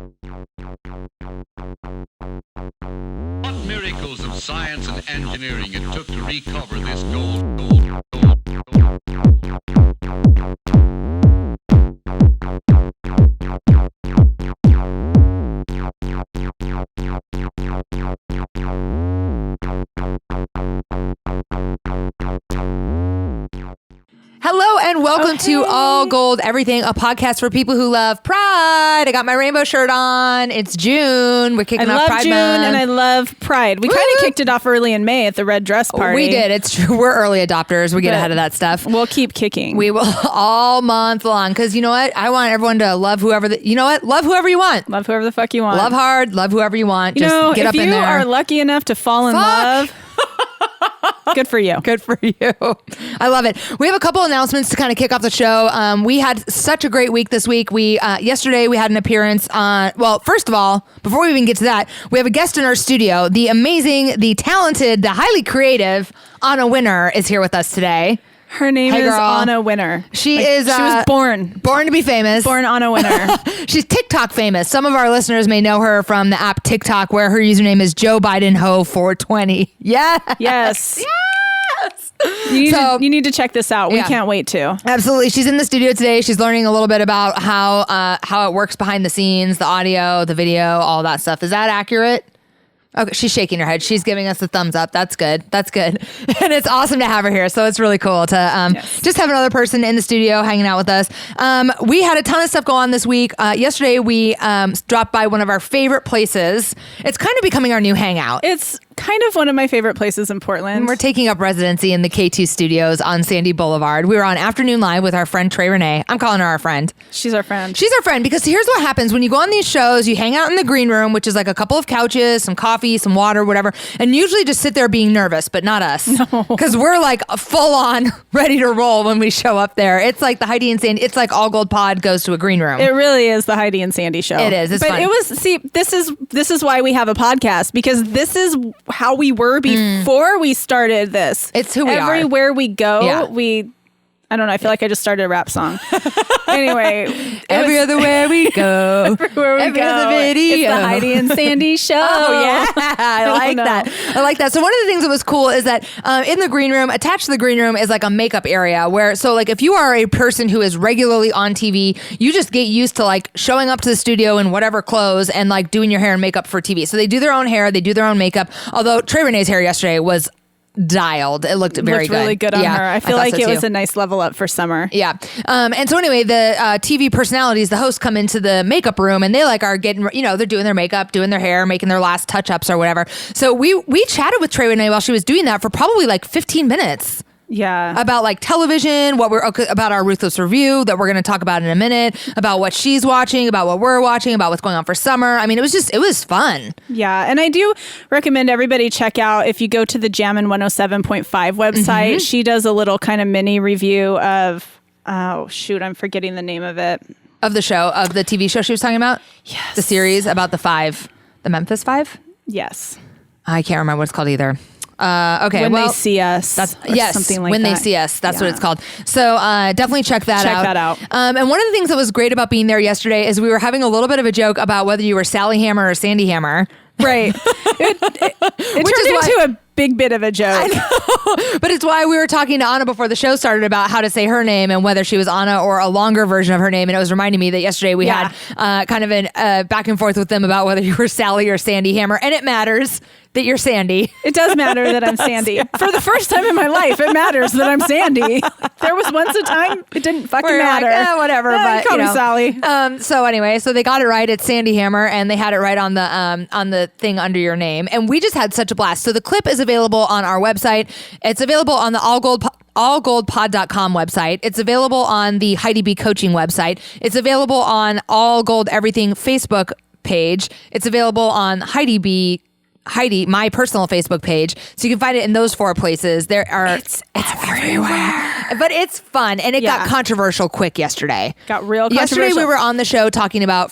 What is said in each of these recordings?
What miracles of science and engineering it took to recover this gold. Hello and welcome to All Gold Everything, a podcast for people who love Pride. I got my rainbow shirt on. It's June. We're kicking off Pride June Month. and I love Pride. We kind of kicked it off early in May at the red dress party. We did. It's true. We're early adopters. We get ahead of that stuff. We'll keep kicking. We will all month long because you know what? I want everyone to love whoever. You know what? Love whoever you want. Love whoever the fuck you want. Love hard. Love whoever you want. You Just know, get up in if you there. are lucky enough to fall in love. Good for you. Good for you. I love it. We have a couple announcements to kind of kick off the show. We had such a great week this week. Yesterday we had an appearance on, well, first of all, before we even get to that, we have a guest in our studio. The amazing, the talented, the highly creative Anna Winner is here with us today. Her name is girl. Anna Winner. She was born to be famous. Born Anna Winner. She's TikTok famous. Some of our listeners may know her from the app TikTok, where her username is Joe Biden Ho 420. Yeah. Yes. Yes. You need to check this out. We can't wait to. Absolutely. She's in the studio today. She's learning a little bit about how it works behind the scenes, the audio, the video, all that stuff. Is that accurate? Okay, she's shaking her head. She's giving us the thumbs up. That's good. That's good. And it's awesome to have her here. So it's really cool to just have another person in the studio hanging out with us. We had a ton of stuff go on this week. Yesterday, we dropped by one of our favorite places. It's kind of becoming our new hangout. It's kind of one of my favorite places in Portland. And we're taking up residency in the K2 studios on Sandy Boulevard. We were on Afternoon Live with our friend Trey Renee. I'm calling her our friend. She's our friend. She's our friend because here's what happens when you go on these shows. You hang out in the green room, which is like a couple of couches, some coffee, some water, whatever, and usually just sit there being nervous, but not us. Because we're like full on ready to roll when we show up there. It's like the Heidi and Sandy. It's like All Gold Pod goes to a green room. It really is the Heidi and Sandy show. It is. It's fun. It was. See, this is why we have a podcast, because this is how we were before we started this. It's who we are. Everywhere we go, Yeah. I don't know. I feel like I just started a rap song. Anyway, Other way we go. everywhere we Every go, other video. it's the Heidi and Sandy show. Oh, yeah. I like that. I like that. So one of the things that was cool is that in the green room, attached to the green room is like a makeup area where, so like if you are a person who is regularly on TV, you just get used to like showing up to the studio in whatever clothes and like doing your hair and makeup for TV. So they do their own hair, they do their own makeup. Although Trey Renee's hair yesterday was dialed. It looked very good. Really good on her. I feel like it was a nice level up for summer. Yeah. And so anyway, the TV personalities, the hosts come into the makeup room and they like are getting, they're doing their makeup, doing their hair, making their last touch-ups or whatever. So we chatted with Trey Renee while she was doing that for probably like 15 minutes. Yeah. About like television, about our Ruthless review that we're going to talk about in a minute, about what she's watching, about what we're watching, about what's going on for summer. I mean, it was fun. Yeah. And I do recommend everybody check out, if you go to the Jammin' 107.5 website, she does a little kind of mini review of, I'm forgetting the name of it. Of the show, of the TV show she was talking about? Yes. The series about the Memphis Five? Yes. I can't remember what it's called either. Okay. When They See Us. Something like When that. They See Us. That's what it's called. So definitely check that out. Check that out. And one of the things that was great about being there yesterday is we were having a little bit of a joke about whether you were Sally Hammer or Sandy Hammer. Right. It turned into a big bit of a joke. I know. But it's why we were talking to Anna before the show started about how to say her name and whether she was Anna or a longer version of her name. And it was reminding me that yesterday we had kind of a back and forth with them about whether you were Sally or Sandy Hammer. And it matters that you're Sandy. It does matter that I'm Sandy. For the first time in my life, it matters that I'm Sandy. There was once a time it didn't fucking matter. Like, whatever. But call me Sally. So anyway, so they got it right. It's Sandy Hammer, and they had it right on the thing under your name. And we just had such a blast. So the clip is available on our website. It's available on the allgoldpod.com website. It's available on the Heidi B Coaching website. It's available on All Gold Everything Facebook page. It's available on Heidi, my personal Facebook page. So you can find it in those 4 places. It's everywhere. But it's fun. And it got controversial quick yesterday. Got real controversial. Yesterday we were on the show talking about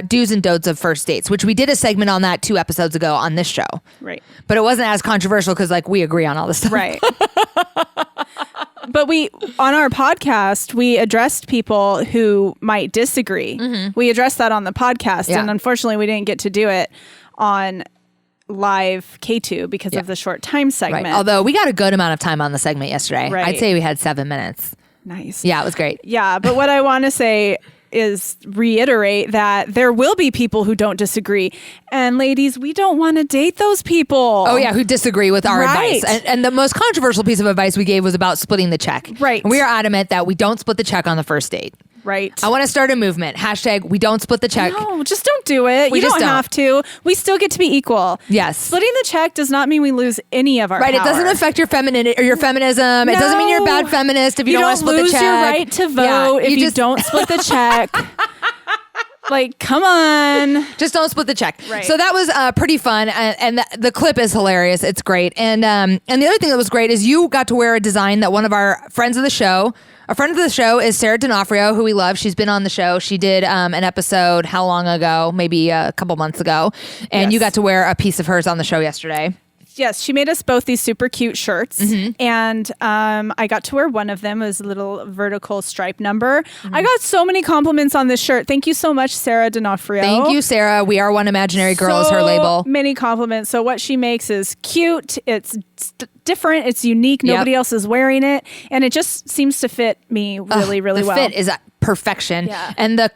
do's and don'ts of first dates, which we did a segment on that 2 episodes ago on this show. Right. But it wasn't as controversial because like we agree on all this stuff. Right. But on our podcast, we addressed people who might disagree. We addressed that on the podcast, and unfortunately, we didn't get to do it on live K2 because of the short time segment. Right. Although we got a good amount of time on the segment yesterday. Right. I'd say we had 7 minutes. Nice. Yeah, it was great. Yeah, but what I want to say is reiterate that there will be people who don't disagree. And ladies, we don't want to date those people. Oh, yeah, who disagree with our advice. And the most controversial piece of advice we gave was about splitting the check. Right. And we are adamant that we don't split the check on the first date. Right. I want to start a movement. Hashtag we don't split the check. No, just don't do it. We You just don't have to. We still get to be equal. Yes. Splitting the check does not mean we lose any of our Right. power. It doesn't affect your femininity or your feminism. It doesn't mean you're a bad feminist if you don't want to split the check. You don't lose your right to vote if you don't split the check. Like, come on. Just don't split the check. Right. So that was pretty fun. And the clip is hilarious. It's great. And the other thing that was great is you got to wear a design that one of our friends of the show, a friend of the show is Sarah D'Onofrio, who we love. She's been on the show. She did an episode how long ago? Maybe a couple months ago. And you got to wear a piece of hers on the show yesterday. Yes, she made us both these super cute shirts, and I got to wear one of them. It was a little vertical stripe number. I got so many compliments on this shirt. Thank you so much, Sarah D'Onofrio. Thank you, Sarah. We Are One Imaginary Girl is her label. Many compliments. So what she makes is cute. It's different. It's unique. Nobody else is wearing it, and it just seems to fit me really, really well. The fit is perfection, Yeah. and the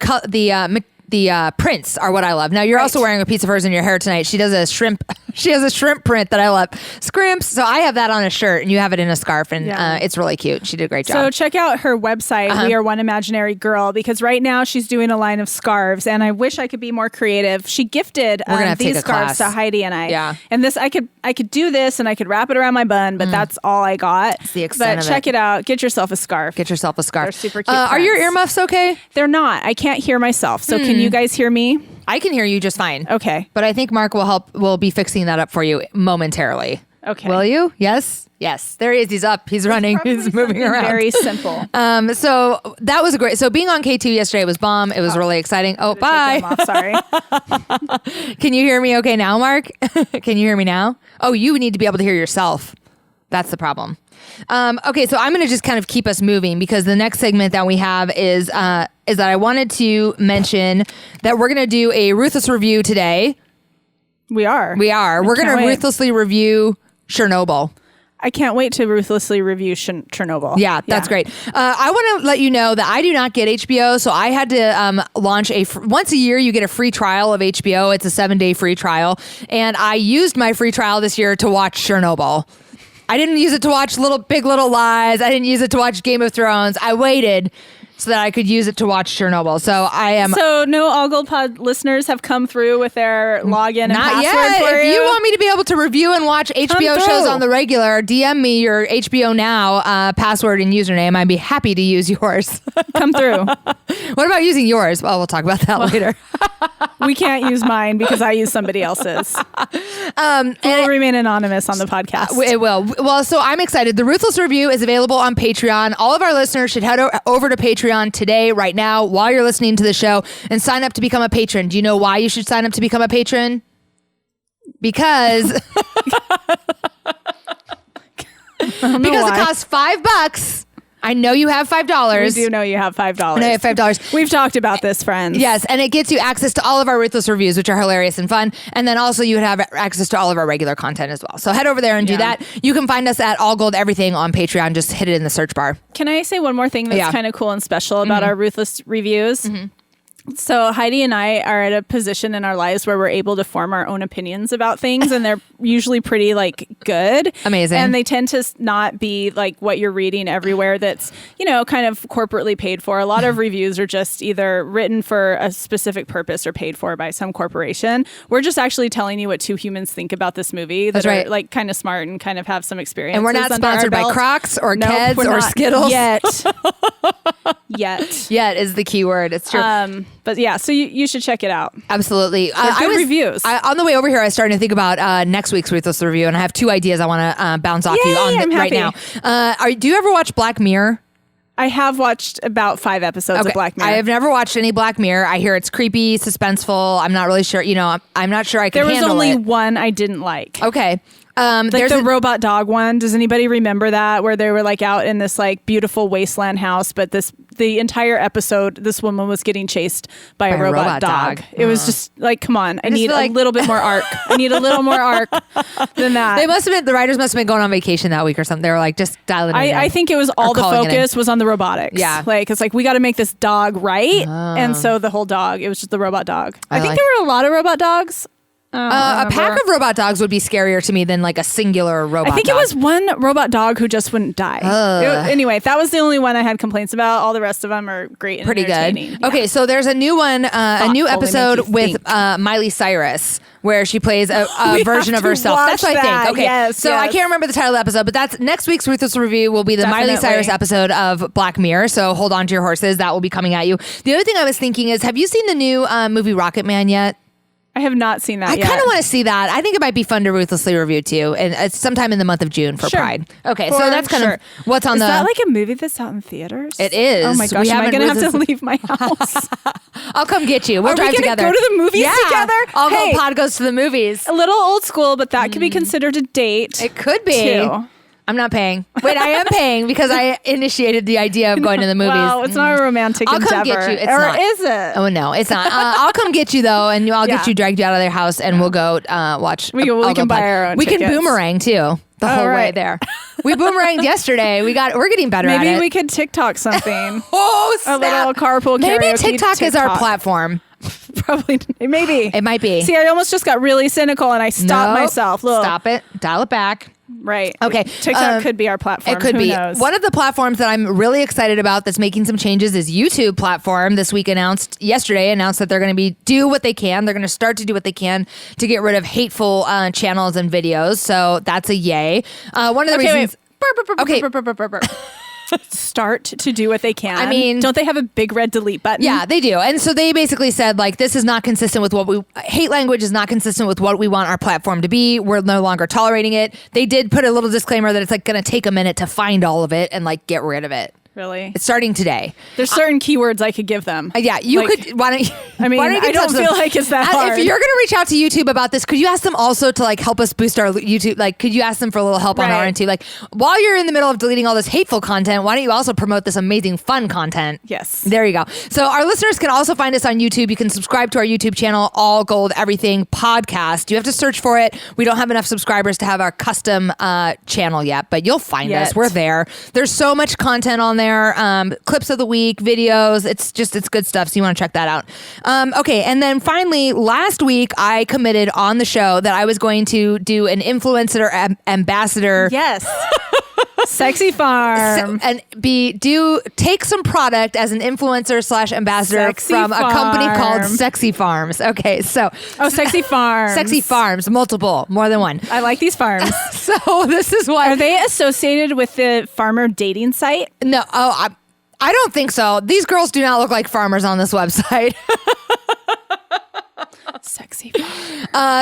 prints are what I love. Now you're also wearing a piece of hers in your hair tonight. She does a shrimp. She has a shrimp print that I love. Scrimps. So I have that on a shirt, and you have it in a scarf, and it's really cute. She did a great job. So check out her website, We Are One Imaginary Girl, because right now she's doing a line of scarves, and I wish I could be more creative. She gifted these scarves to Heidi and I. Yeah. And this, I could do this, and I could wrap it around my bun, but that's all I got. It's the extent but of check it out. Get yourself a scarf. Get yourself a scarf. They're super cute. Are your prints. earmuffs okay? They're not. I can't hear myself. So can you guys hear me? I can hear you just fine. Okay. But I think Mark will be fixing that up for you momentarily. Okay. Will you? Yes. Yes. There he is. He's up. He's running. He's moving around. Very simple. So that was great. So being on K2 yesterday was bomb. It was really exciting. Oh, bye. Sorry. Can you hear me okay now, Mark? Can you hear me now? Oh, you need to be able to hear yourself. That's the problem. Okay, so I'm going to just kind of keep us moving because the next segment that we have is that I wanted to mention that we're going to do a ruthless review today. We are. We're going to ruthlessly review Chernobyl. I can't wait to ruthlessly review Chernobyl. Yeah, that's great. I want to let you know that I do not get HBO, so I had to launch once a year you get a free trial of HBO. It's a 7-day free trial, and I used my free trial this year to watch Chernobyl. I didn't use it to watch Big Little Lies. I didn't use it to watch Game of Thrones. I waited so that I could use it to watch Chernobyl. So I am. So no All Gold Pod listeners have come through with their login and not password yet. for If you you want me to be able to review and watch HBO shows on the regular, DM me your HBO Now password and username. I'd be happy to use yours. Come through. What about using yours? Well, we'll talk about that later. We can't use mine because I use somebody else's. It will remain anonymous on the podcast. It will. Well, so I'm excited. The Ruthless Review is available on Patreon. All of our listeners should head over to Patreon today, right now, while you're listening to the show, and sign up to become a patron. Do you know why you should sign up to become a patron? Because it costs $5. I know you have $5. We do know you have $5. I know you have $5. We've talked about this, friends. Yes, and it gets you access to all of our Ruthless Reviews, which are hilarious and fun. And then also you would have access to all of our regular content as well. So head over there and do that. You can find us at All Gold Everything on Patreon. Just hit it in the search bar. Can I say one more thing that's kind of cool and special about our Ruthless Reviews? So Heidi and I are at a position in our lives where we're able to form our own opinions about things, and they're usually pretty good. Amazing. And they tend to not be like what you're reading everywhere that's, kind of corporately paid for. A lot of reviews are just either written for a specific purpose or paid for by some corporation. We're just actually telling you what two humans think about this movie that are kind of smart and kind of have some experience. And we're not sponsored by Crocs or Keds or Skittles. Yet is the key word. It's true. But yeah, so you should check it out. Absolutely. Good reviews. On the way over here, I was starting to think about next week's Ruthless Review, and I have two ideas I want to bounce off you on right now. Do you ever watch Black Mirror? I have watched about 5 episodes of Black Mirror. I have never watched any Black Mirror. I hear it's creepy, suspenseful. I'm not really sure. I'm not sure I can handle it. There was only one I didn't like. Okay. There's the robot dog one. Does anybody remember that, where they were like out in this like beautiful wasteland house, but the entire episode, this woman was getting chased by a robot dog. It was just like, come on, I need a little bit more arc. I need a little more arc than that. The writers must have been going on vacation that week or something. They were like, just dial it in. I think it was all the focus was on the robotics. Yeah. Like, it's like, we got to make this dog right. And so the whole dog, it was just the robot dog. I think there were a lot of robot dogs. A pack of robot dogs would be scarier to me than like a singular robot dog. I think it was one robot dog who just wouldn't die. Anyway, that was the only one I had complaints about. All the rest of them are great and pretty good. Yeah. Okay, so there's a new one, a new episode with Miley Cyrus where she plays a version of herself. That's what I think. Okay, yes, I can't remember the title of the episode, but that's next week's Ruthless Review will be the Miley Cyrus episode of Black Mirror. So hold on to your horses. That will be coming at you. The other thing I was thinking is, have you seen the new movie Rocket Man yet? I have not seen that yet. I kind of want to see that. I think it might be fun to ruthlessly review too. And it's sometime in the month of June for Pride. Okay, so that's kind of what's on Is that like a movie that's out in theaters? It is. Oh my gosh, am I going to have to leave my house? I'll come get you. We'll drive together. Go to the movies together? I'll go pod goes to the movies. A little old school, but that could be considered a date. It could be. Too. I'm not paying. Wait, I am paying because I initiated the idea of going to the movies. Well, it's not a romantic endeavor. I'll come get you. It's or not. Is it? Oh, no, it's not. I'll come get you, though, and I'll get you dragged out of their house, and we'll go watch. We can buy our own tickets. We can boomerang, too, the whole way there. We boomeranged yesterday. We're getting better at it. Maybe we could TikTok something. Oh, snap. A little carpool karaoke. Maybe TikTok is our platform. Probably. Maybe. It might be. See, I almost just got really cynical, and I stopped myself. Stop it. Dial it back. Right. Okay. TikTok could be our platform. It could Who be. knows? One of the platforms that I'm really excited about that's making some changes is YouTube platform. This week yesterday announced that they're going to be do what they can. They're going to start to do what they can to get rid of hateful channels and videos. So that's a yay. One of the reasons. Start to do what they can. I mean, don't they have a big red delete button? Yeah, they do. And so they basically said, like, this is not consistent with hate language is not consistent with what we want our platform to be. We're no longer tolerating it. They did put a little disclaimer that it's like going to take a minute to find all of it and like get rid of it. Really? It's starting today. There's certain keywords I could give them. Yeah, you could. Why don't you? I mean, I don't feel like it's that hard. If you're going to reach out to YouTube about this, could you ask them also to like help us boost our YouTube? Like, could you ask them for a little help on our end too? Like, while you're in the middle of deleting all this hateful content, why don't you also promote this amazing fun content? Yes. There you go. So our listeners can also find us on YouTube. You can subscribe to our YouTube channel, All Gold Everything Podcast. You have to search for it. We don't have enough subscribers to have our custom channel yet, but you'll find us. We're there. There's so much content on there. Clips of the week, videos. It's good stuff. So you want to check that out. Okay. And then finally, last week I committed on the show that I was going to do an influencer ambassador. Yes. Sexy Farm. Take some product as an influencer / ambassador from a company called Sexy Farms. Okay. So. Sexy Farms. Sexy Farms. Multiple. More than one. I like these farms. So this is why. Are they associated with the farmer dating site? No. I don't think so. These girls do not look like farmers on this website. Sexy.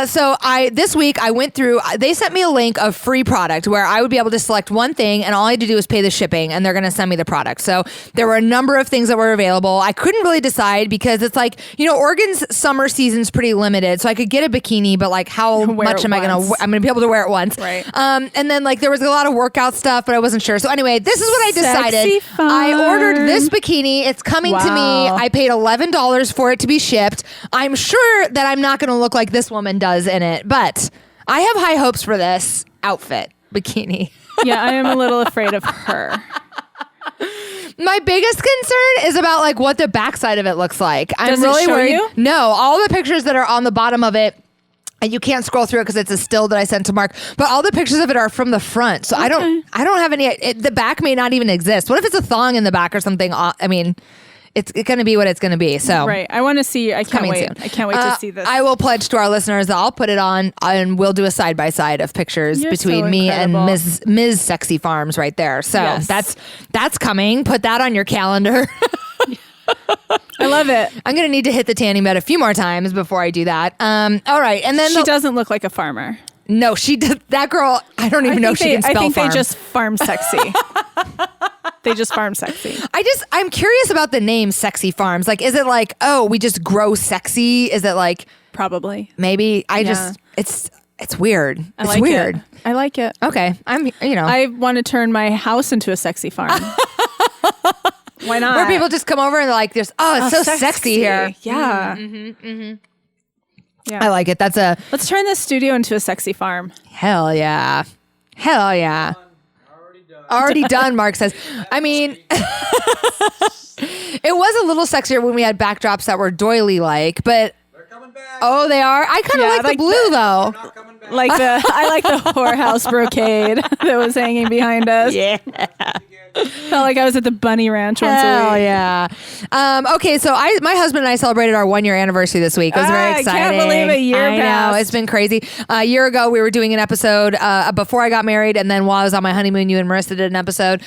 So this week I went through, they sent me a link of free product where I would be able to select one thing and all I had to do was pay the shipping and they're going to send me the product. So there were a number of things that were available. I couldn't really decide because it's like, Oregon's summer season's pretty limited. So I could get a bikini, but like how much am I going to, I'm going to be able to wear it once. Right. And then like there was a lot of workout stuff, but I wasn't sure. So anyway, this is what I decided. Sexy Farm. I ordered this bikini. It's coming to me. I paid $11 for it to be shipped. I'm sure that I'm not going to look like this woman does in it, but I have high hopes for this outfit bikini. Yeah, I am a little afraid of her. My biggest concern is about like what the backside of it looks like. Does it show you? No, all the pictures that are on the bottom of it, and you can't scroll through it because it's a still that I sent to Mark, but all the pictures of it are from the front. So I don't have any, the back may not even exist. What if it's a thong in the back or something? I mean, it's going to be what it's going to be. So right. I want to see. I can't wait. Soon. I can't wait to see this. I will pledge to our listeners that I'll put it on and we'll do a side by side of pictures between me and Ms. Sexy Farms right there. So that's coming. Put that on your calendar. I love it. I'm going to need to hit the tanning bed a few more times before I do that. All right. And then she doesn't look like a farmer. No, she did. That girl, I don't even know if she can spell I think farm. they just farm sexy. They just farm sexy. I'm curious about the name Sexy Farms. Like, is it like, oh, we just grow sexy? Is it like Probably. maybe it's weird. It's weird. I like it. Okay. I want to turn my house into a sexy farm. Why not? Where people just come over and they're like, it's so sexy here. Yeah. I like it. Let's turn this studio into a sexy farm. Hell yeah. Hell yeah. Already done, Mark says. I mean, it was a little sexier when we had backdrops that were doily-like, but They're coming back. oh, they are? I kind of like the like blue, though. Not coming back. I like the whorehouse brocade that was hanging behind us. Yeah. Felt like I was at the Bunny Ranch once a Hell week. yeah. Okay, so my husband and I celebrated our 1 year anniversary this week. It was very I exciting. can't believe a year I know, passed. it's been crazy. A year ago, we were doing an episode before I got married, and then while I was on my honeymoon, you and Marissa did an episode.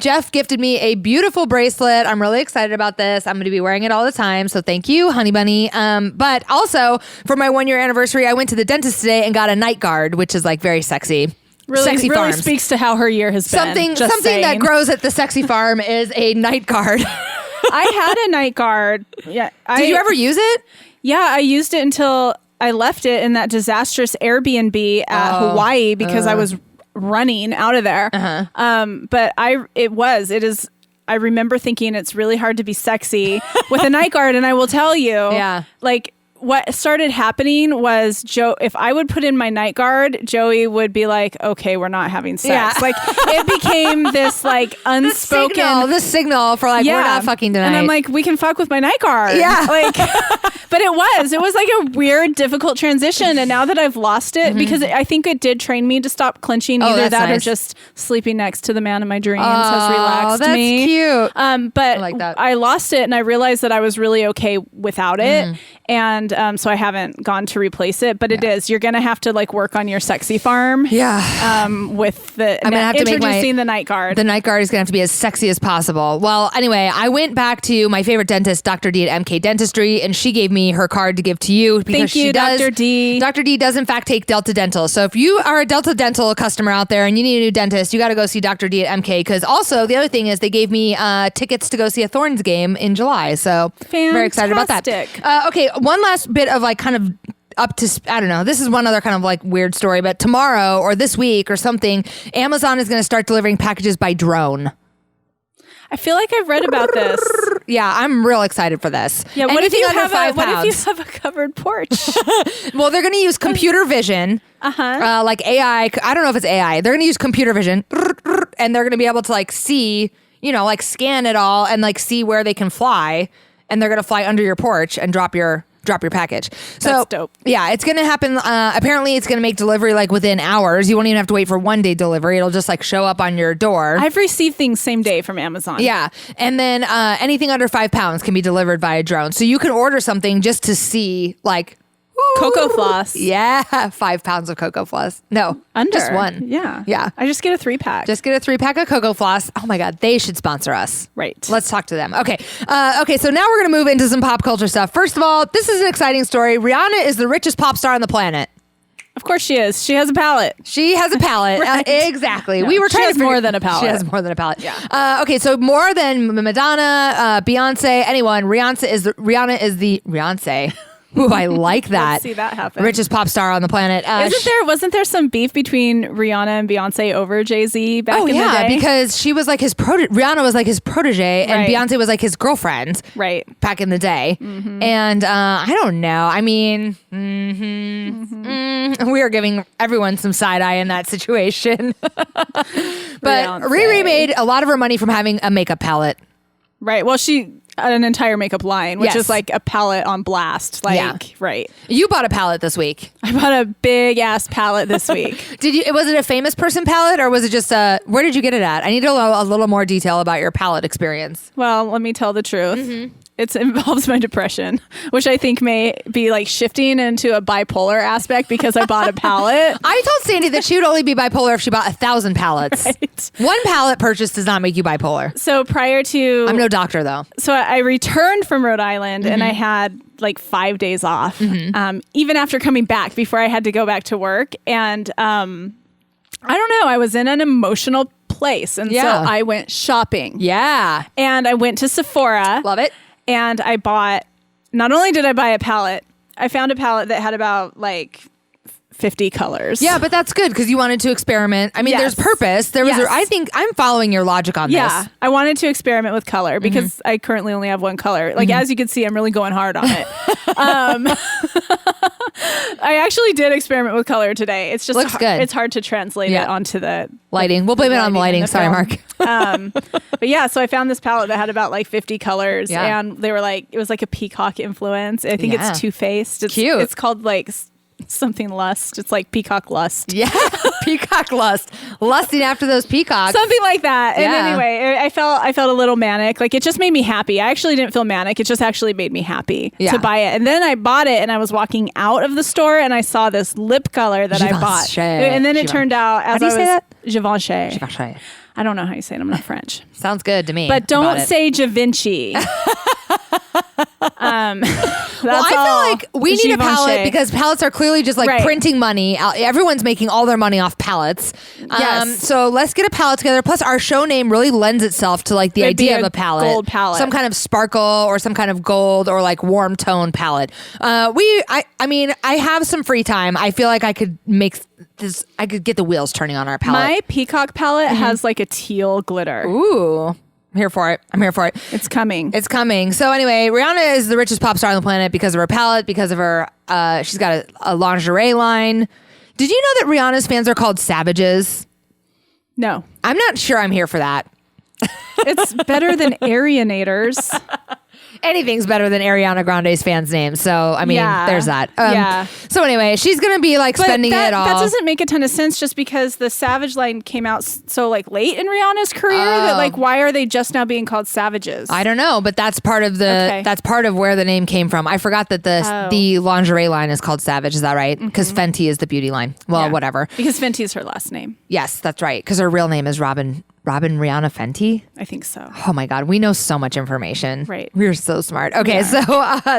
Jeff gifted me a beautiful bracelet. I'm really excited about this. I'm going to be wearing it all the time, so thank you, honey bunny. But also, for my 1 year anniversary, I went to the dentist today and got a night guard, which is like very sexy. Sexy Really Farms. speaks to how her year has been. Something Just that saying. grows at the sexy farm is a night guard. I had a night guard. Yeah. Did you ever use it? Yeah, I used it until I left it in that disastrous Airbnb at Hawaii because I was running out of there. But it is. I remember thinking it's really hard to be sexy with a night guard, and I will tell you, like. What started happening was if I would put in my night guard, Joey would be like, okay, we're not having sex. Yeah. Like it became this like unspoken the signal for like, we're not fucking tonight. And I'm like, we can fuck with my night guard. Yeah. Like, but it was like a weird, difficult transition. And now that I've lost it, because I think it did train me to stop clenching, either that's that or nice. just sleeping next to the man of my dreams has relaxed that's me. cute. But like that. I lost it and I realized that I was really okay without it. And so I haven't gone to replace it, but you're going to have to like work on your sexy farm. Yeah. With the I'm gonna have to make introducing the night guard. The night guard is going to have to be as sexy as possible. Well, anyway, I went back to my favorite dentist, Dr. D at MK Dentistry, and she gave me her card to give to you. Because Thank you, she does, Dr. D. Dr. D does, in fact, take Delta Dental. So if you are a Delta Dental customer out there and you need a new dentist, you got to go see Dr. D at MK. Because also, the other thing is they gave me tickets to go see a Thorns game in July. So very excited about that. Fantastic. Okay, one last bit of like kind of up to, I don't know, this is one other kind of like weird story, but tomorrow or this week or something, Amazon is going to start delivering packages by drone. I feel like I've read about this. Yeah, I'm real excited for this. Yeah, what if Anything you under have 5 what if you pounds. have a covered porch? Well, they're going to use computer vision, like AI. I don't know if it's AI. They're going to use computer vision, and they're going to be able to like see, like scan it all and like see where they can fly, and they're going to fly under your porch and drop your package. So That's dope. Yeah, it's going to happen. Apparently it's going to make delivery like within hours. You won't even have to wait for 1 day delivery. It'll just like show up on your door. I've received things same day from Amazon. Yeah. And then anything under 5 pounds can be delivered by a drone. So you can order something just to see like Cocoa floss. Yeah, 5 pounds of cocoa floss. No, Under. just one. Yeah. Yeah. I just get a 3-pack. Just get a 3-pack of cocoa floss. Oh my God, they should sponsor us. Right. Let's talk to them. Okay. So now we're going to move into some pop culture stuff. First of all, this is an exciting story. Rihanna is the richest pop star on the planet. Of course she is. She has a palette. She has a palette. Right. Exactly. No, We were she trying has to more figure- than a palette. She has more than a palette. Yeah. Okay. So more than Madonna, Beyonce, anyone. Rihanna is the Beyonce. Ooh, I like that. Let's see that happen. Richest pop star on the planet. Wasn't there some beef between Rihanna and Beyonce over Jay-Z back in the day? because she was like his Rihanna was like his protege, and Right. Beyonce was like his girlfriend. Right. Back in the day. And I don't know. I mean, we are giving everyone some side eye in that situation. But Beyonce. Riri made a lot of her money from having a makeup palette. Right. Well, she had an entire makeup line, which Yes. is like a palette on blast. Like, Yeah. right. You bought a palette this week. I bought a big ass palette this week. Was it a famous person palette, or was it just where did you get it at? I need to know a little more detail about your palette experience. Well, let me tell the truth. It involves my depression, which I think may be like shifting into a bipolar aspect because I bought a pallet. I told Sandy that she would only be bipolar if she bought 1,000 pallets. Right. One pallet purchase does not make you bipolar. So prior to... I'm no doctor, though. So I returned from Rhode Island and I had like 5 days off, even after coming back, before I had to go back to work. And I don't know, I was in an emotional place. And so I went shopping. Yeah. And I went to Sephora. Love it. And I bought, not only did I buy a palette, I found a palette that had about like 50 colors. Yeah, but that's good because you wanted to experiment. I mean, Yes. there's purpose. There was. Yes. I think I'm following your logic on Yeah, this. I wanted to experiment with color because I currently only have one color. Like, as you can see, I'm really going hard on it. I actually did experiment with color today. It's just Looks good. It's hard to translate it onto the Lighting. We'll blame it on the lighting. in the Sorry, film. Mark. But yeah, so I found this palette that had about like 50 colors, Yeah. and they were like, it was like a peacock influence. I think Yeah. it's Too Faced. It's Cute. It's called like something lust. It's like peacock lust. Yeah, peacock lust, lusting after those peacocks. Something like that. And Yeah. anyway, I felt a little manic. Like, it just made me happy. I actually didn't feel manic. It just actually made me happy to buy it. And then I bought it and I was walking out of the store and I saw this lip color that I bought. Givenchy. And then it turned out, as How do you I say was that? Givenchy. Givenchy. I don't know how you say it. I'm not French. Sounds good to me. But I don't bought it. say Da Vinci. Well, I feel like we need a palette because palettes are clearly just like Right. printing money. Everyone's making all their money off palettes. Yes. So let's get a palette together. Plus, our show name really lends itself to like the It'd be idea of a a palette. gold palette. Some kind of sparkle or some kind of gold or like warm tone palette. I mean, I have some free time. I feel like I could make this, I could get the wheels turning on our palette. my peacock palette has like a teal glitter. Ooh. I'm here for it. I'm here for it. It's coming. It's coming. So anyway, Rihanna is the richest pop star on the planet because of her palette, because of her, she's got a lingerie line. Did you know that Rihanna's fans are called savages? No. I'm not sure I'm here for that. It's better than Arianators. Anything's better than Ariana Grande's fans' names. So, I mean, Yeah. there's that. Yeah. So anyway, she's going to be like spending that, it all. That doesn't make a ton of sense just because the Savage line came out so like late in Rihanna's career that like, why are they just now being called savages? I don't know, but that's part of that's part of where the name came from. I forgot that the lingerie line is called Savage. Is that right? Because Fenty is the beauty line. Well, Yeah. whatever. Because Fenty is her last name. Yes, that's right. Because her real name is Robin Rihanna Fenty. I think so. Oh my God, we know so much information. Right. We're so smart. Okay, Yeah. so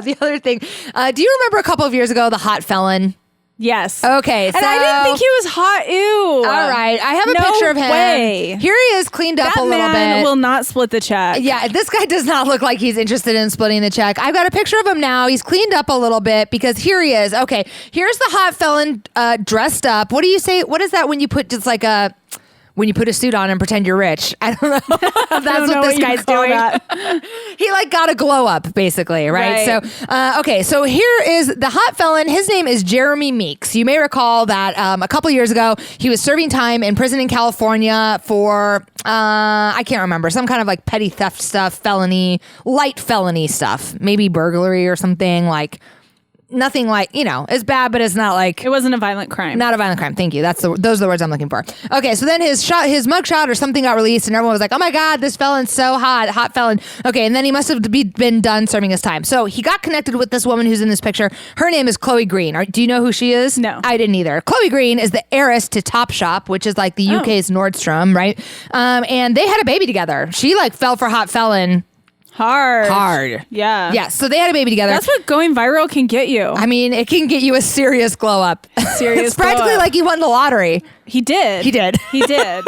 the other thing, do you remember a couple of years ago, the hot felon? Yes. Okay, And I didn't think he was hot. Ew. All right, I have a No picture of him. way. Here he is, cleaned up That a little man bit. will not split the check. Yeah, this guy does not look like he's interested in splitting the check. I've got a picture of him now. He's cleaned up a little bit because here he is. Okay, here's the hot felon dressed up. What do you say? What is that when you put just like when you put a suit on and pretend you're rich? I don't know. That's what this guy's doing. He like got a glow up basically, right? So, okay. So here is the hot felon. His name is Jeremy Meeks. You may recall that a couple years ago, he was serving time in prison in California for, I can't remember, some kind of like petty theft stuff, felony, light felony stuff, maybe burglary or something like. Nothing like, it's bad, but it's not like... It wasn't a violent crime. Not a violent crime. Thank you. Those are the words I'm looking for. Okay, so then his mugshot or something got released and everyone was like, oh my God, this felon's so hot felon. Okay, and then he must have been done serving his time. So he got connected with this woman who's in this picture. Her name is Chloe Green. Do you know who she is? No. I didn't either. Chloe Green is the heiress to Topshop, which is like the UK's Nordstrom, right? And they had a baby together. She like fell for hot felon. Hard. Yeah. Yeah, so they had a baby together. That's what going viral can get you. I mean, it can get you a serious glow up. It's practically like he won the lottery. He did. He did. He did.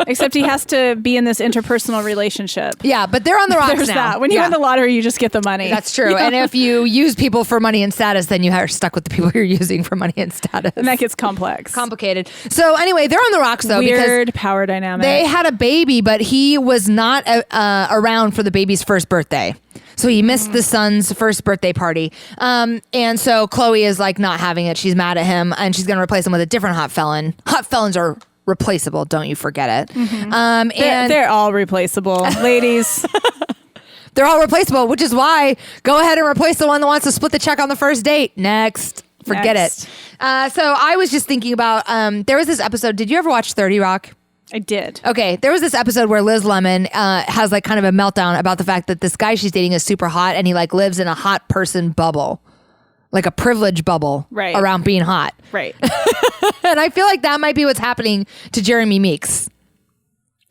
Except he has to be in this interpersonal relationship. Yeah, but they're on the rocks There's now. that. When you win the lottery, you just get the money. That's true. And if you use people for money and status, then you are stuck with the people you're using for money and status. And that gets complex. Complicated. So anyway, they're on the rocks though. Weird because power dynamic. they had a baby, but he was not around for the baby's first birthday. So he missed the son's first birthday party. And so Chloe is like not having it. She's mad at him and she's going to replace him with a different hot felon. Hot felons are replaceable. Don't you forget it. And they're all replaceable. Ladies. they're all replaceable, which is why go ahead and replace the one that wants to split the check on the first date. Next. Forget it. So I was just thinking about, there was this episode. Did you ever watch 30 Rock? I did. Okay, there was this episode where Liz Lemon has like kind of a meltdown about the fact that this guy she's dating is super hot and he like lives in a hot person bubble, like a privilege bubble around being hot. Right. And I feel like that might be what's happening to Jeremy Meeks.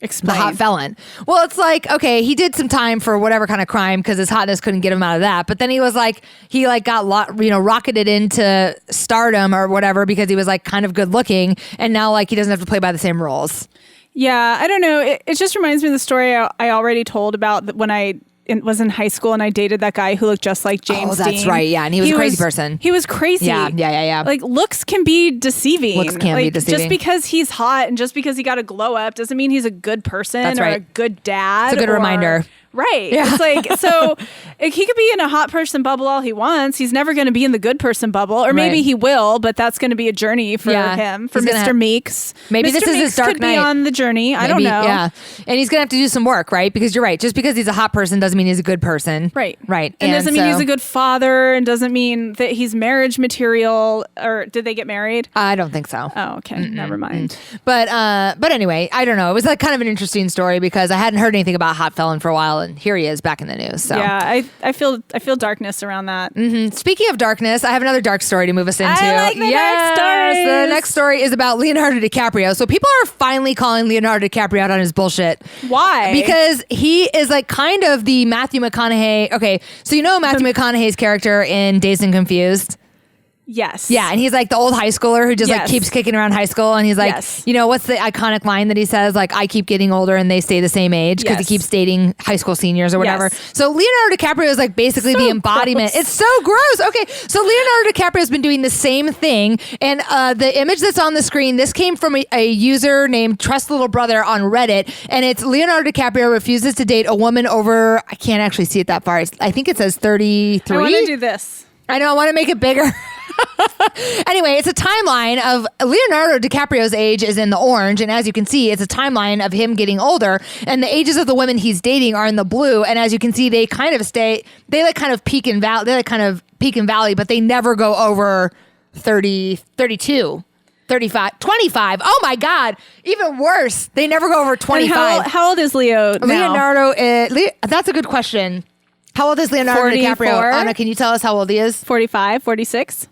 Explain. The hot felon. Well, it's like, okay, he did some time for whatever kind of crime because his hotness couldn't get him out of that. But then he was like, he like got rocketed into stardom or whatever because he was like kind of good looking. And now like he doesn't have to play by the same rules. Yeah, I don't know. It just reminds me of the story I already told about when I was in high school and I dated that guy who looked just like James Dean. Oh, that's right. Yeah. And he was a crazy person. He was crazy. Yeah. Like looks can be deceiving. Looks can be deceiving. Just because he's hot and just because he got a glow up doesn't mean he's a good person a good dad. It's a good reminder. Right. Yeah. It's like, so he could be in a hot person bubble all he wants. He's never going to be in the good person bubble, or maybe he will, but that's going to be a journey for him, for Mr. Meeks. Maybe Mr. this is Meeks his dark could night. be on the journey. I don't know. Yeah. And he's going to have to do some work, right? Because you're right. Just because he's a hot person doesn't mean he's a good person. Right. Right. And doesn't mean he's a good father, and doesn't mean that he's marriage material. Or did they get married? I don't think so. Oh, okay. Never mind. But anyway, I don't know. It was like kind of an interesting story because I hadn't heard anything about Hot Felon for a while, and here he is back in the news. So yeah, I feel darkness around that. Mm-hmm. Speaking of darkness, I have another dark story to move us into. I like the dark stories. The next story is about Leonardo DiCaprio. So people are finally calling Leonardo DiCaprio out on his bullshit. Why? Because he is like kind of the Matthew McConaughey. Okay, so you know Matthew McConaughey's character in Dazed and Confused? Yes. Yeah, and he's like the old high schooler who just like keeps kicking around high school, and he's like, you know, what's the iconic line that he says? Like, I keep getting older and they stay the same age because he keeps dating high school seniors or whatever. Yes. So Leonardo DiCaprio is like basically the embodiment. Gross. It's so gross. Okay, so Leonardo DiCaprio has been doing the same thing, and the image that's on the screen, this came from a user named Trust Little Brother on Reddit, and it's Leonardo DiCaprio refuses to date a woman over, I can't actually see it that far. I think it says 33. I want to do this. I know, I want to make it bigger. Anyway, it's a timeline of Leonardo DiCaprio's age is in the orange, and as you can see, it's a timeline of him getting older, and the ages of the women he's dating are in the blue, and as you can see, they kind of peak and valley, but they never go over 30, 32. 35, 25. Oh my God. Even worse. They never go over 25. And how old is Leo now? Leonardo, that's a good question. How old is Leonardo 44? DiCaprio? Anna, can you tell us how old he is? 45, 46?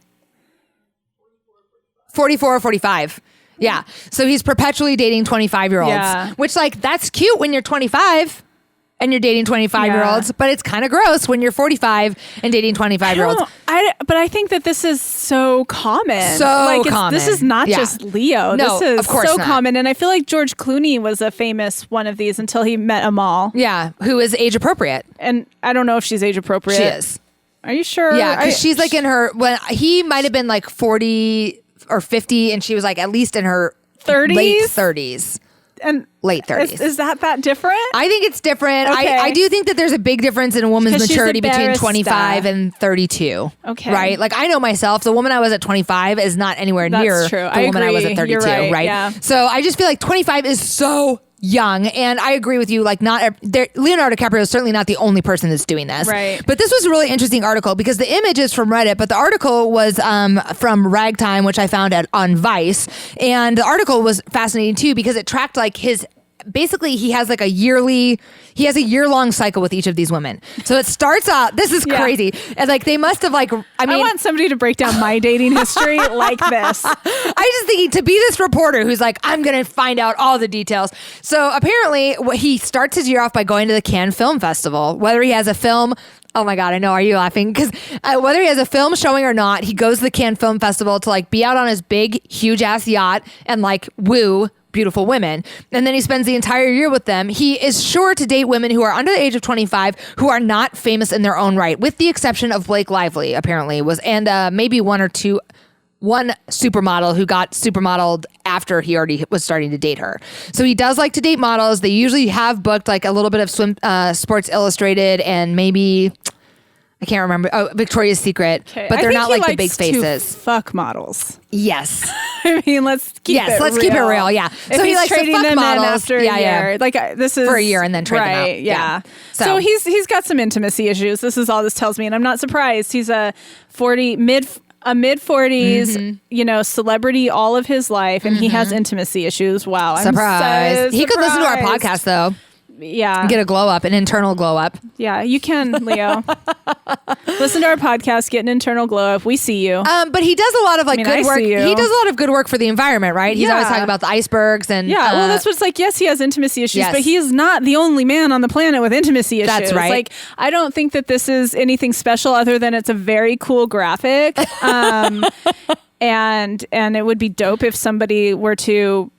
44 or 45. Yeah. So he's perpetually dating 25-year-olds, which like that's cute when you're 25 and you're dating 25-year-olds, but it's kind of gross when you're 45 and dating 25-year-olds. But I think that this is so common. Common. This is not just Leo. No, this is of course so not. common. And I feel like George Clooney was a famous one of these until he met Amal. Yeah. Who is age appropriate. And I don't know if she's age appropriate. She is. Are you sure? Yeah. Because she's like in her, when he might have been like 40 or 50 and she was like at least in her 30s? Late 30s. And late 30s. Is that different? I think it's different. Okay. I do think that there's a big difference in a woman's 'Cause she's maturity a between barista. 25 and 32. Okay. Right? Like I know myself, the woman I was at 25 is not anywhere That's near true. the I woman I was agree. at 32, You're right. right? Yeah. So I just feel like 25 is so young, and I agree with you. Like, Leonardo DiCaprio is certainly not the only person that's doing this. Right. But this was a really interesting article because the image is from Reddit, but the article was from Ragtime, which I found on Vice, and the article was fascinating too because it tracked like his. Basically, he has a year-long cycle with each of these women. So it starts out, this is crazy. And like, they must have I want somebody to break down my dating history like this. I just thinking to be this reporter who's like, I'm going to find out all the details. So apparently he starts his year off by going to the Cannes Film Festival, whether he has a film. Oh my God, I know. Are you laughing? Because whether he has a film showing or not, he goes to the Cannes Film Festival to like be out on his big, huge ass yacht and like woo beautiful women. And then he spends the entire year with them. He is sure to date women who are under the age of 25 who are not famous in their own right, with the exception of Blake Lively, apparently, and maybe one supermodel who got supermodeled after he already was starting to date her. So he does like to date models. They usually have booked like a little bit of Sports Illustrated and maybe, I can't remember. Oh, Victoria's Secret, but they're not like the big faces. Fuck models. Yes. I mean, let's keep it real. Yeah. If So he likes trading to fuck them models in after a year. Like this is for a year and then trade them out. Yeah. So he's got some intimacy issues. This is all this tells me, and I'm not surprised. He's a a mid-40s, celebrity all of his life, and he has intimacy issues. Wow. Surprise. I'm so He could listen to our surprised. podcast, though. Yeah. Get a glow up, an internal glow up. Yeah, you can, Leo. Listen to our podcast, get an internal glow up. We see you. But he does a lot of good I work. see you. He does a lot of good work for the environment, right? He's always talking about the icebergs and Yeah, well, that's what it's like. Yes, he has intimacy issues, Yes. but he is not the only man on the planet with intimacy issues. That's right. Like, I don't think that this is anything special other than it's a very cool graphic. And it would be dope if somebody were to,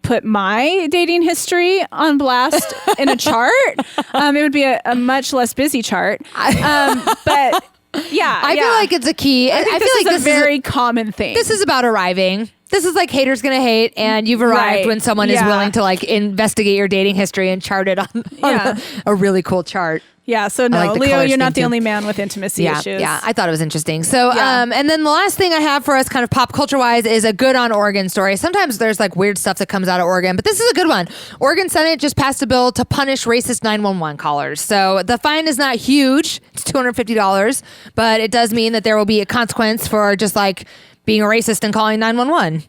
put my dating history on blast in a chart. It would be a much less busy chart. But yeah, I feel like it's a key. I feel like this is a very common thing. This is about arriving. This is like haters gonna hate, and you've arrived Right. when someone is willing to investigate your dating history and chart it on a really cool chart. Yeah, so no, like the Leo, color you're not scheme the too. only man with intimacy issues. Yeah, I thought it was interesting. So, Yeah. and then the last thing I have for us kind of pop culture wise is a good on Oregon story. Sometimes there's weird stuff that comes out of Oregon, but this is a good one. Oregon Senate just passed a bill to punish racist 911 callers. So the fine is not huge. It's $250, but it does mean that there will be a consequence for just being a racist and calling 911.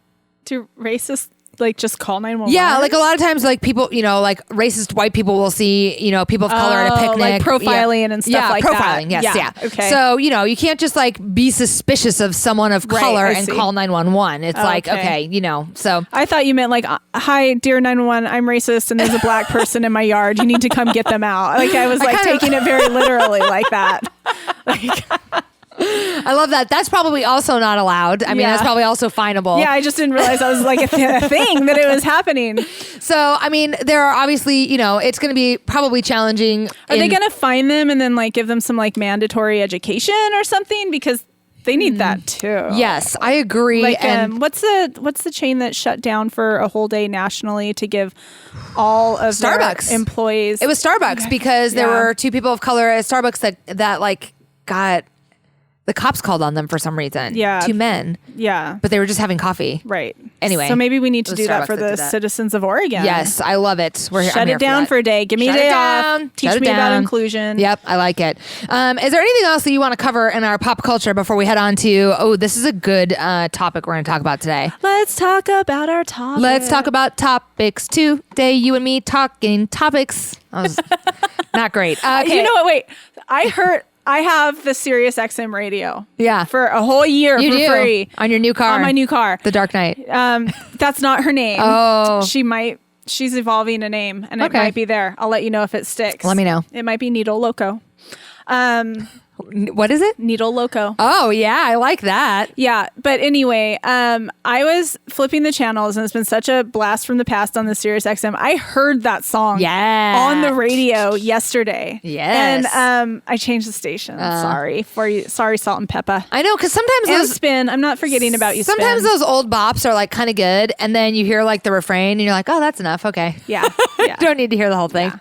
Do racists just call 911? Yeah, a lot of times people, racist white people will see, people of color at a picnic. Like profiling and stuff like that. Profiling, yes, yeah. Okay. So, you can't just be suspicious of someone of color I and see. call 911. It's Okay. so. I thought you meant hi, dear 911, I'm racist and there's a black person in my yard. You need to come get them out. I was taking it very literally like that. I love that. That's probably also not allowed. I mean, that's probably also finable. Yeah, I just didn't realize that was a thing that it was happening. So, I mean, there are obviously, it's going to be probably challenging. Are they going to fine them and then give them some mandatory education or something? Because they need that too. Yes, I agree. And what's the chain that shut down for a whole day nationally to give all of Starbucks their employees? It was Starbucks because there were two people of color at Starbucks that got the cops called on them for some reason. Yeah. Two men. Yeah. But they were just having coffee. Right. Anyway. So maybe we need to it was do that Starbucks for that the did that. citizens of Oregon. Yes, I love it. I'm Shut here it down that. for a day. Give me Shut a day it down. off. Teach Shut it me about down. inclusion. Yep, I like it. Is there anything else that you want to cover in our pop culture before we head on to, this is a good topic we're going to talk about today. Let's talk about our topic. Let's talk about topics today. You and me talking topics. That was not great. Okay. You know what? Wait. I have the Sirius XM radio. Yeah. For a whole year You for do. free. On your new car. On my new car. The Dark Knight. That's not her name. Oh. She's evolving a name and it Okay. might be there. I'll let you know if it sticks. Let me know. It might be Needle Loco. What is it? Needle Loco. Oh, yeah. I like that. Yeah, but anyway, I was flipping the channels and it's been such a blast from the past on the Sirius XM. I heard that song on the radio yesterday. Yes. And I changed the station. Sorry, Salt and Peppa. I know, because sometimes And those Spin. I'm not forgetting about you, sometimes Spin. those old bops are kind of good, and then you hear the refrain, and you're like, oh, that's enough. Okay. Yeah. Don't need to hear the whole thing.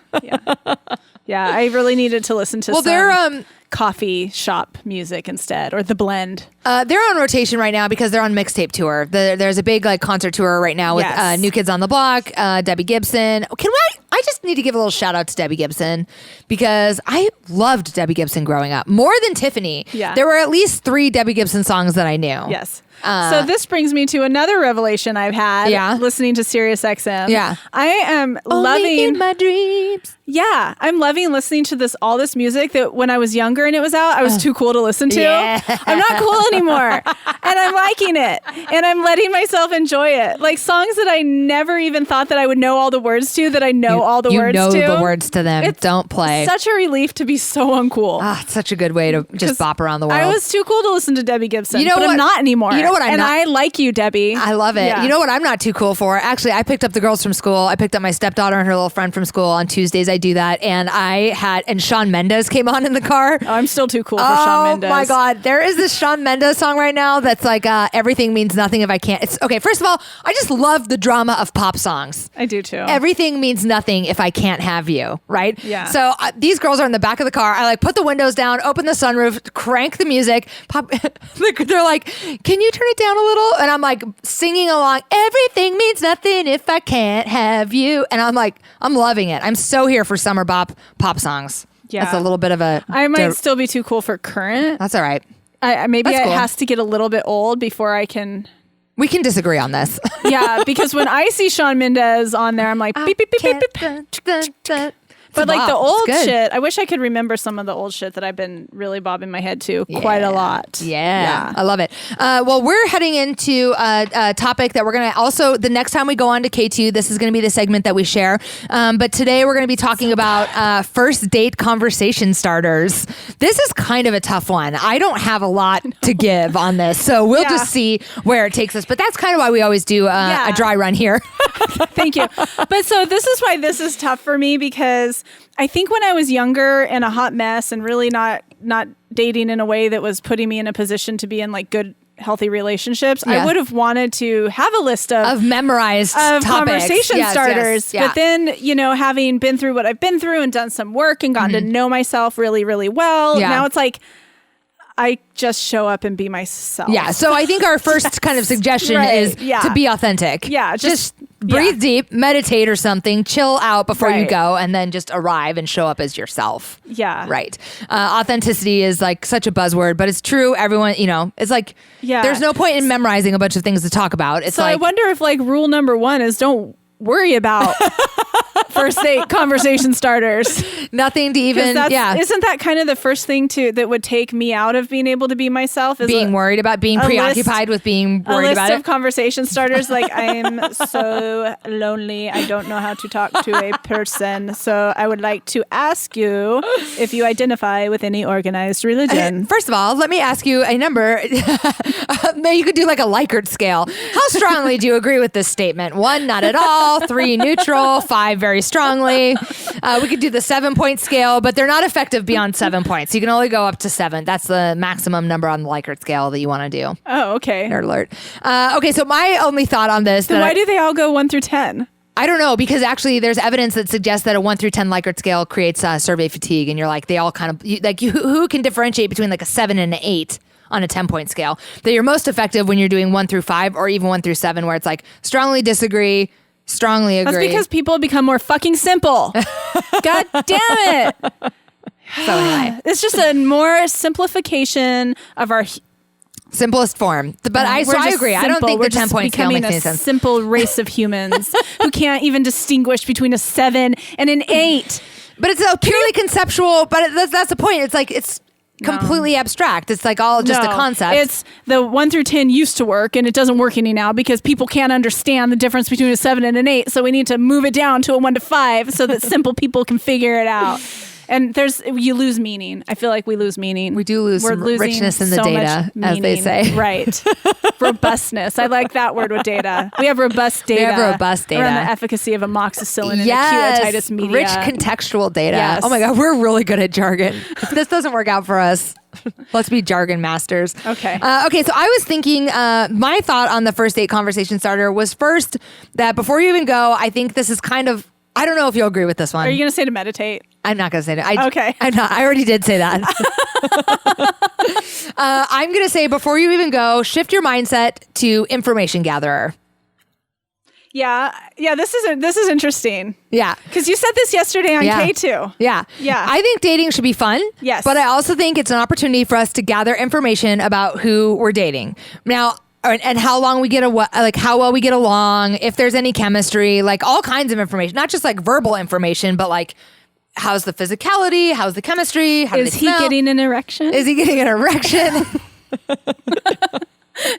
Yeah, I really needed to listen to Well, they're coffee shop music instead, or the blend. they're on rotation right now because they're on mixtape tour. There's a big concert tour right now with Yes. New Kids on the Block, Debbie Gibson. I just need to give a little shout out to Debbie Gibson because I loved Debbie Gibson growing up more than Tiffany. Yeah. There were at least 3 Debbie Gibson songs that I knew. Yes. So this brings me to another revelation I've had listening to Sirius XM. Yeah. I am Only loving in my dreams. Yeah, I'm loving listening to all this music that when I was younger and it was out, I was too cool to listen to. Yeah. I'm not cool anymore. And I'm liking it. And I'm letting myself enjoy it. Like songs that I never even thought that I would know all the words to, that I know all the words to. You know the words to them. It's Don't play. Such a relief to be so uncool. It's such a good way to just bop around the world. I was too cool to listen to Debbie Gibson, You know but what? I'm not anymore. You know what I'm and not- I like you, Debbie. I love it. Yeah. You know what I'm not too cool for? Actually, I picked up the girls from school. I picked up my stepdaughter and her little friend from school on Tuesdays. I do that. And Shawn Mendes came on in the car. Oh, I'm still too cool for Shawn Mendes. Oh my God. There is this Shawn Mendes song right now that's everything means nothing if I can't. It's okay. First of all, I just love the drama of pop songs. I do too. Everything means nothing if I can't have you, right? Yeah. So these girls are in the back of the car. I put the windows down, open the sunroof, crank the music. Pop. They're like, "Can you turn it down a little?" And I'm singing along. Everything means nothing if I can't have you. And I'm loving it. I'm so here for summer pop songs. Yeah. That's a little bit of a. I might still be too cool for current. That's all right. Maybe That's it cool. has to get a little bit old before I can. We can disagree on this. Yeah, because when I see Shawn Mendes on there, I'm like, beep, beep, beep, beep, beep. But like the old shit, I wish I could remember some of the old shit that I've been really bobbing my head to quite a lot. Yeah. I love it. Well, we're heading into a topic that we're going to also, the next time we go on to K2, this is going to be the segment that we share. But today we're going to be talking about first date conversation starters. This is kind of a tough one. I don't have a lot to give on this, so we'll just see where it takes us. But that's kind of why we always do a dry run here. Thank you. But so this is why this is tough for me, because I think when I was younger and a hot mess and really not dating in a way that was putting me in a position to be in like good, healthy relationships, I would have wanted to have a list of memorized topics. Conversation starters. Yeah. But then, having been through what I've been through and done some work and gotten to know myself really, really well, now it's like, I just show up and be myself. Yeah. So I think our first kind of suggestion is to be authentic. Yeah. Just breathe deep, meditate or something, chill out before you go, and then just arrive and show up as yourself. Yeah. Right. Authenticity is like such a buzzword, but it's true. Everyone, it's like, there's no point in memorizing a bunch of things to talk about. It's I wonder if like rule number 1 is don't worry about first date conversation starters. Nothing to even, Isn't that kind of the first thing that would take me out of being able to be myself? Is being worried about being preoccupied with being worried about it? A list of conversation starters. Like, I'm so lonely. I don't know how to talk to a person. So I would like to ask you if you identify with any organized religion. First of all, let me ask you a number. Maybe you could do like a Likert scale. How strongly do you agree with this statement? 1, not at all. 3, neutral. 5, very strongly. We could do the 7-point scale, but they're not effective beyond 7 points. You can only go up to 7. That's the maximum number on the Likert scale that you want to do. Oh, okay. Nerd alert. Okay, so my only thought on this. Then why do they all go 1 through 10? I don't know, because actually there's evidence that suggests that a 1 through 10 Likert scale creates survey fatigue, and you're like, they all kind of, who can differentiate between like a 7 and an 8? On a 10-point scale, that you're most effective when you're doing 1 through 5 or even 1 through 7, where it's like strongly disagree, strongly agree. That's because people become more fucking simple. God damn it. So anyway, it's just a more simplification of our simplest form. But I agree. Simple. I don't think the 10-point scale makes any sense. Simple race of humans who can't even distinguish between a 7 and an 8. But it's a purely conceptual. But that's the point. It's like it's completely abstract. It's like all just a concept. It's the 1 through 10 used to work, and it doesn't work any now because people can't understand the difference between a 7 and an 8. So we need to move it down to a 1 to 5 so that simple people can figure it out. And you lose meaning. I feel like we lose meaning. We do lose some richness in the data, as they say. Right. Robustness. I like that word with data. We have robust data. Around the efficacy of amoxicillin and acute otitis media. Rich contextual data. Yes. Oh my God, we're really good at jargon. If this doesn't work out for us, let's be jargon masters. Okay. Okay, so I was thinking, my thought on the first date conversation starter was first that before you even go, I think this is kind of, I don't know if you'll agree with this one. Are you going to say to meditate? I'm not going to say that. Okay. I'm not. I already did say that. I'm going to say before you even go, shift your mindset to information gatherer. Yeah. This is interesting. Yeah. Because you said this yesterday on K2. Yeah. I think dating should be fun. Yes. But I also think it's an opportunity for us to gather information about who we're dating. Now, and how long we get how well we get along, if there's any chemistry, like all kinds of information, not just like verbal information, but like how's the physicality, how's the chemistry, how is he getting an erection? Is he getting an erection?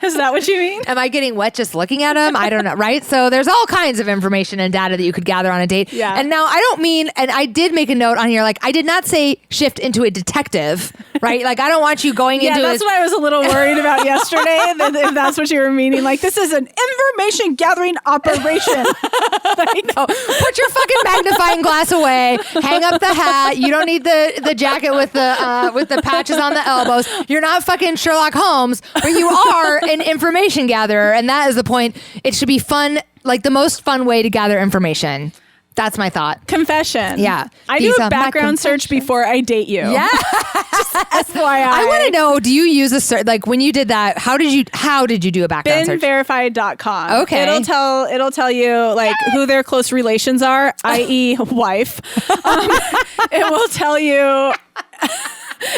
Is that what you mean? Am I getting wet just looking at him? I don't know, right? So there's all kinds of information and data that you could gather on a date. Yeah. And now I don't mean, and I did make a note on here, like I did not say shift into a detective, right? Like I don't want you going into that's what I was a little worried about yesterday, if that's what you were meaning. Like this is an information gathering operation. No, put your fucking magnifying glass away, hang up the hat. You don't need the jacket with the patches on the elbows. You're not fucking Sherlock Holmes, but you are an information gatherer, and that is the point. It should be fun, like the most fun way to gather information. That's my thought. Confession. Yeah. I do a background search before I date you. Yeah. FYI. I want to know, do you use a search, like when you did that, how did you do a background search? Binverified.com. Okay. It'll tell you like who their close relations are, i.e. wife. It will tell you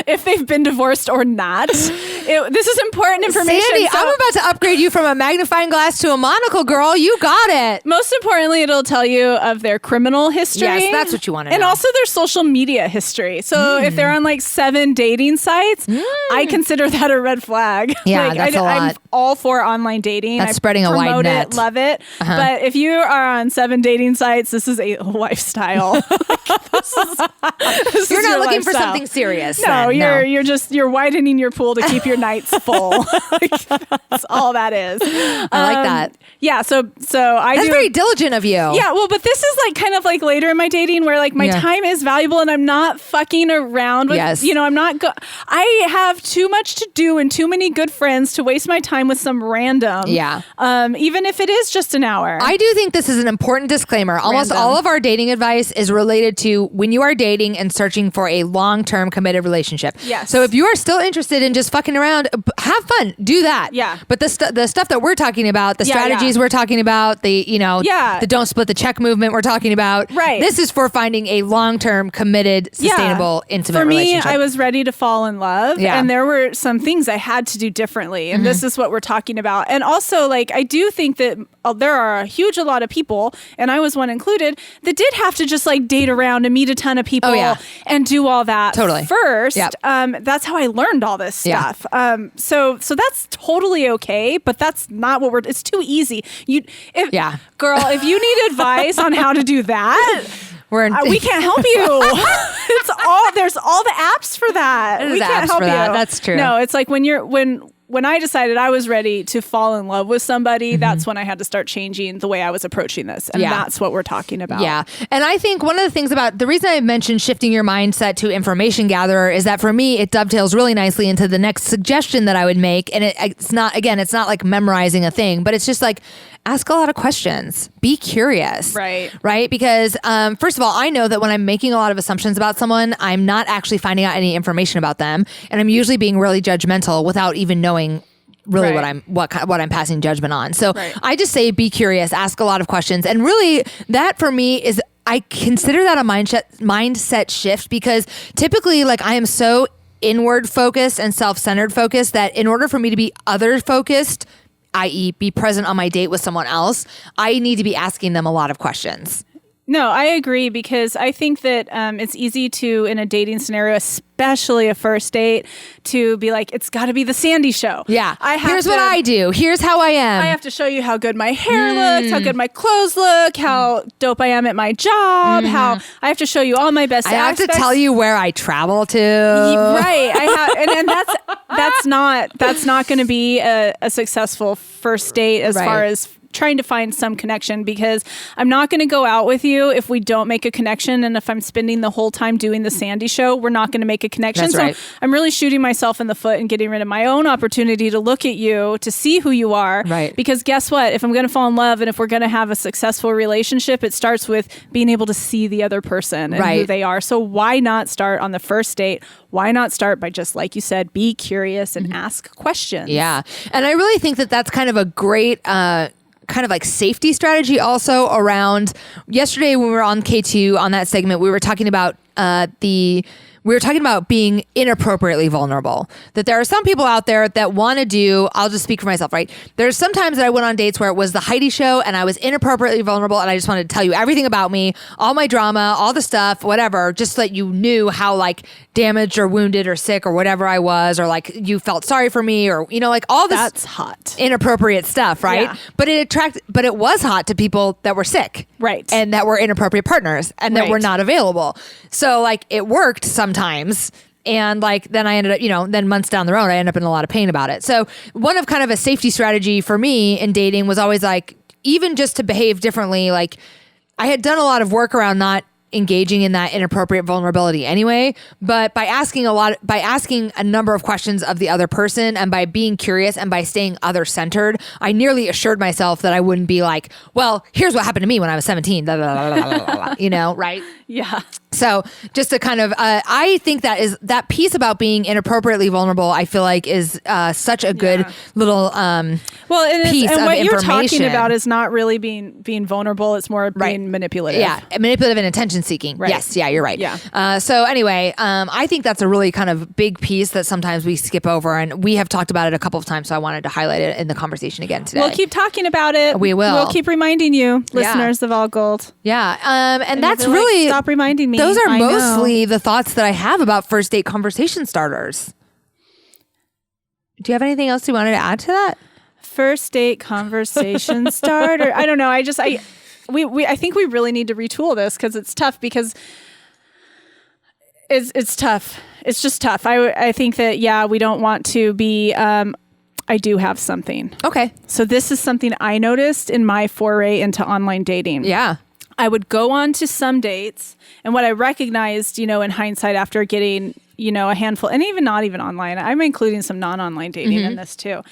if they've been divorced or not. This is important information. Sandy, so- I'm about to upgrade you from a magnifying glass to a monocle, girl. You got it. Most importantly, it'll tell you of their criminal history. Yes, that's what you want to and know. also their social media history. So if they're on like 7 dating sites, I consider that a red flag. Yeah, like, that's a lot. I'm all for online dating. That's I spreading a wide promote net. it, love it. But if you are on 7 dating sites, this is a lifestyle. You're not looking for something serious. No, then. you're widening your pool to keep your nights full. That's all that is. I like that. Yeah, so I That's do. very diligent of you. Yeah, well, but this is like kind of like later in my dating where like my time is valuable and I'm not fucking around with, I'm not, I have too much to do and too many good friends to waste my time with some random. Yeah. Even if it is just an hour. I do think this is an important disclaimer. Almost all of our dating advice is related to when you are dating and searching for a long-term committed relationship. Yes. So if you are still interested in just fucking around, have fun. Do that. Yeah. But the stuff that we're talking about, the strategies we're talking about, the don't split the check movement we're talking about. Right. This is for finding a long-term committed, sustainable, intimate For me, relationship. I was ready to fall in love. Yeah. And there were some things I had to do differently. And this is what we're talking about. And also, like, I do think that there are a lot of people, and I was one included, that did have to just like date around and meet a ton of people and do all that first. Yep. That's how I learned all this stuff. So that's totally okay, but that's not what it's too easy. Girl, if you need advice on how to do that, we can't help you. There's all the apps for that. There's We can't apps help for you. that. That's true. No, it's like when I decided I was ready to fall in love with somebody, that's when I had to start changing the way I was approaching this. And that's what we're talking about. Yeah. And I think one of the things about the reason I mentioned shifting your mindset to information gatherer is that for me, it dovetails really nicely into the next suggestion that I would make. And it's not like memorizing a thing, but it's just like, ask a lot of questions. Be curious. Right? Because first of all, I know that when I'm making a lot of assumptions about someone, I'm not actually finding out any information about them. And I'm usually being really judgmental without even knowing really what I'm passing judgment on. So I just say be curious, ask a lot of questions. And really that for me is, I consider that a mindset shift because typically like I am so inward focused and self-centered focused that in order for me to be other focused, i.e. be present on my date with someone else, I need to be asking them a lot of questions. No, I agree because I think that it's easy to, in a dating scenario, especially a first date, to be like, it's got to be the Sandy show. Yeah. Here's what I do. Here's how I am. I have to show you how good my hair looks, how good my clothes look, how dope I am at my job, how I have to show you all my best aspects. I have to tell you where I travel to. Right. I have, and that's not going to be a successful first date as far as trying to find some connection, because I'm not going to go out with you if we don't make a connection. And if I'm spending the whole time doing the Sandy show, we're not going to make a connection. That's so I'm really shooting myself in the foot and getting rid of my own opportunity to look at you, to see who you are. Right. Because guess what? If I'm going to fall in love and if we're going to have a successful relationship, it starts with being able to see the other person and who they are. So why not start on the first date? Why not start by just, like you said, be curious and ask questions? Yeah. And I really think that that's kind of a great kind of like safety strategy also around. Yesterday when we were on K2 on that segment, we were talking about being inappropriately vulnerable. That there are some people out there that want to do, I'll just speak for myself, right? There's sometimes that I went on dates where it was the Heidi show and I was inappropriately vulnerable and I just wanted to tell you everything about me, all my drama, all the stuff, whatever, just so that you knew how like damaged or wounded or sick or whatever I was, or like you felt sorry for me, or, you know, like all this That's hot. inappropriate stuff, right? Yeah. But it was hot to people that were sick. Right. And that were inappropriate partners and that were not available. So like it worked sometimes. And like, then I ended up, then months down the road, I ended up in a lot of pain about it. So one of kind of a safety strategy for me in dating was always like, even just to behave differently, like I had done a lot of work around not engaging in that inappropriate vulnerability anyway, but by asking a number of questions of the other person and by being curious and by staying other centered, I nearly assured myself that I wouldn't be like, well, here's what happened to me when I was 17, blah, blah, blah, blah, blah, blah, right? Yeah. So just to kind of, I think that piece about being inappropriately vulnerable, I feel like is such a good little piece and of what you're information. talking about is not really being vulnerable. It's more being manipulative. Yeah, manipulative and attention seeking. Right. Yes, yeah, you're right. Yeah. So anyway, I think that's a really kind of big piece that sometimes we skip over, and we have talked about it a couple of times, so I wanted to highlight it in the conversation again today. We'll keep talking about it. We will. We'll keep reminding you, listeners of All Gold. Yeah, and that's they're like, really... stop reminding me. Those are I know. mostly the thoughts that I have about first date conversation starters. Do you have anything else you wanted to add to that? First date conversation starter. I don't know. I think we really need to retool this because it's tough because it's tough. It's just tough. I think that, we don't want to be, I do have something. Okay. So this is something I noticed in my foray into online dating. Yeah. I would go on to some dates, and what I recognized, in hindsight after getting, a handful, and not even online, I'm including some non-online dating in this too.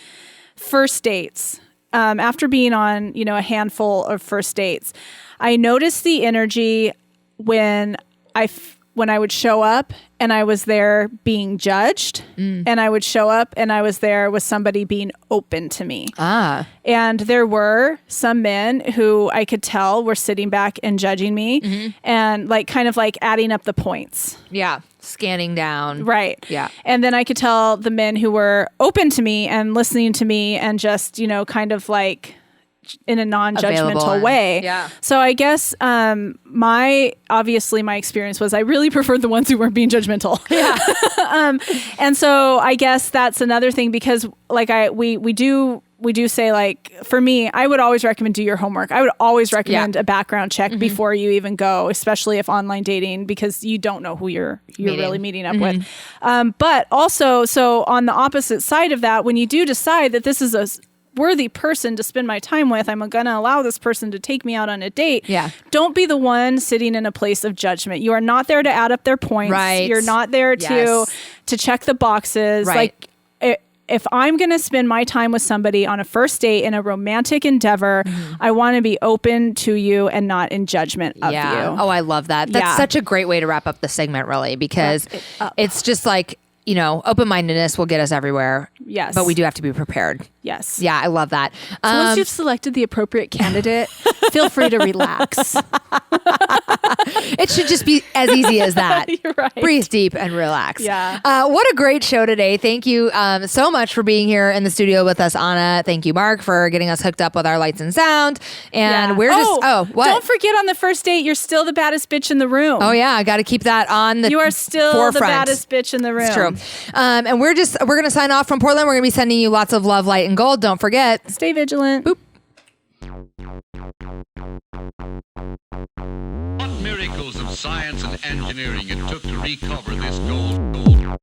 First dates. After being on, a handful of first dates, I noticed the energy when I would show up and I was there being judged, and I would show up and I was there with somebody being open to me. And there were some men who I could tell were sitting back and judging me and kind of adding up the points. Yeah. Scanning down. Right. Yeah. And then I could tell the men who were open to me and listening to me and just, kind of in a non-judgmental way. Yeah. So I guess my experience was I really preferred the ones who weren't being judgmental. Yeah. And so I guess that's another thing because we do say for me, I would always recommend do your homework. I would always recommend a background check before you even go, especially if online dating, because you don't know who you're really meeting up with. But also, so on the opposite side of that, when you do decide that this is a worthy person to spend my time with, I'm going to allow this person to take me out on a date. Yeah. Don't be the one sitting in a place of judgment. You are not there to add up their points. Right. You're not there to check the boxes. Right. If I'm going to spend my time with somebody on a first date in a romantic endeavor, I want to be open to you and not in judgment of you. Oh, I love that. That's such a great way to wrap up the segment, really, because it's just open-mindedness will get us everywhere. Yes. But we do have to be prepared. Yes. Yeah, I love that. So once you've selected the appropriate candidate, feel free to relax. It should just be as easy as that. You're right. Breathe deep and relax. Yeah. What a great show today. Thank you so much for being here in the studio with us, Anna. Thank you, Mark, for getting us hooked up with our lights and sound. And we're what? Don't forget on the first date, you're still the baddest bitch in the room. Oh, yeah. I got to keep that on the You are still forefront. the baddest bitch in the room. It's true. And we're going to sign off from Portland. We're going to be sending you lots of love, light, and gold. Don't forget. Stay vigilant. Boop. What miracles of science and engineering it took to recover this gold.